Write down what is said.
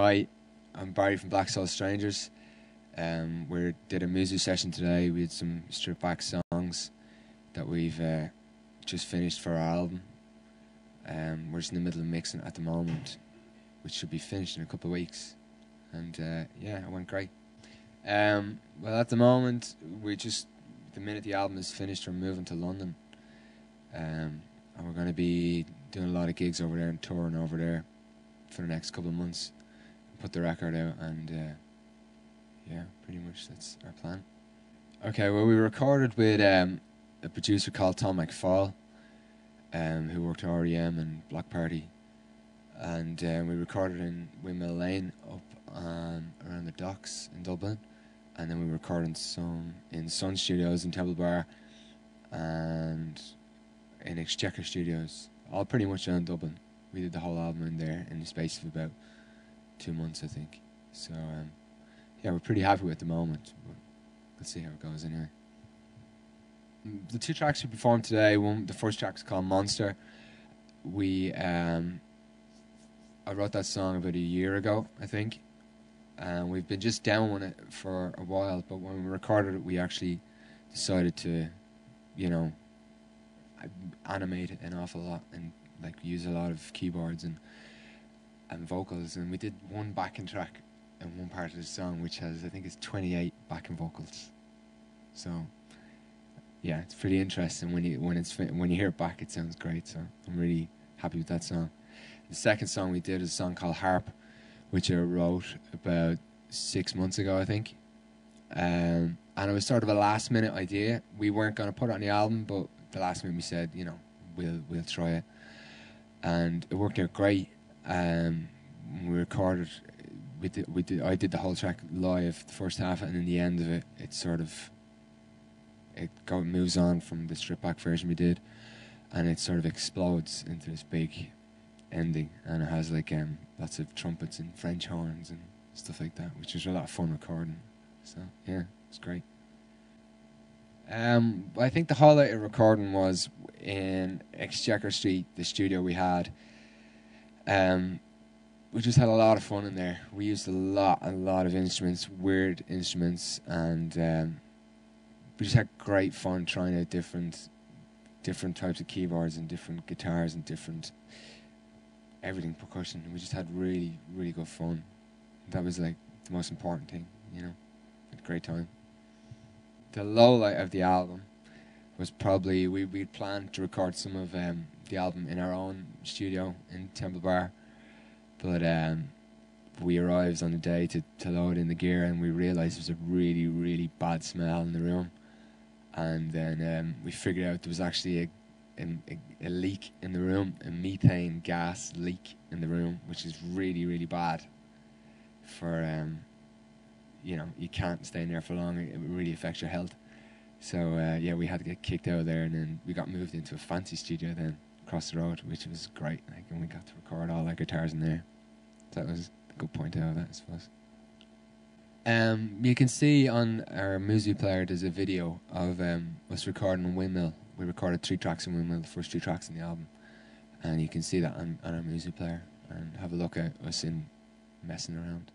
Hi, I'm Barry from Black Soul Strangers. We did a MUZU session today. We had some stripped back songs that we've just finished for our album. We're just in the middle of mixing at the moment, which should be finished in a couple of weeks. And yeah, it went great. Well, at the moment, the minute the album is finished, we're moving to London. And we're going to be doing a lot of gigs over there and touring over there for the next couple of months. Put the record out, and yeah, pretty much that's our plan. Okay, well, we recorded with a producer called Tom McFall, who worked at REM and Block Party, and we recorded in Windmill Lane up around the docks in Dublin, and then we recorded some in Sun Studios in Temple Bar and in Exchequer Studios, all pretty much around Dublin. We did the whole album in there in the space of about 2 months, I think. So yeah, we're pretty happy with it at the moment, but let's see how it goes anyway. The two tracks we performed today, the first track is called Monster. I wrote that song about a year ago, I think, and we've been just demoing it for a while, but when we recorded it, we actually decided to, you know, animate it an awful lot and like use a lot of keyboards and vocals, and we did one backing track in one part of the song which has, I think it's 28 backing vocals. So yeah, it's pretty interesting when you hear it back. It sounds great, so I'm really happy with that song. The second song we did is a song called Harp, which I wrote about 6 months ago, I think, and it was sort of a last minute idea. We weren't going to put it on the album, but the last minute we said, you know, we'll try it, and it worked out great. We recorded. I did the whole track live, the first half, and in the end of it, it moves on from the stripped back version we did, and it sort of explodes into this big ending, and it has like lots of trumpets and French horns and stuff like that, which was a lot of fun recording. So yeah, it's great. I think the highlight of recording was in Exchequer Street, the studio we had. We just had a lot of fun in there. We used a lot of instruments, weird instruments, and we just had great fun trying out different types of keyboards and different guitars and different everything, percussion. We just had really good fun. That was like the most important thing, you know. Had a great time. The low light of the album was probably we planned to record some of the album in our own studio in Temple Bar, but we arrived on the day to load in the gear, and we realised there was a really bad smell in the room, and then we figured out there was actually a leak in the room, a methane gas leak in the room, which is really bad for you know, you can't stay in there for long. It really affects your health. So yeah, we had to get kicked out of there, and then we got moved into a fancy studio then across the road, which was great. Like, and we got to record all our guitars in there. So that was a good point out of that, I suppose. You can see on our MUZU player there's a video of us recording in Windmill. We recorded 3 tracks in Windmill, the first 3 tracks in the album, and you can see that on our MUZU player, and have a look at us in messing around.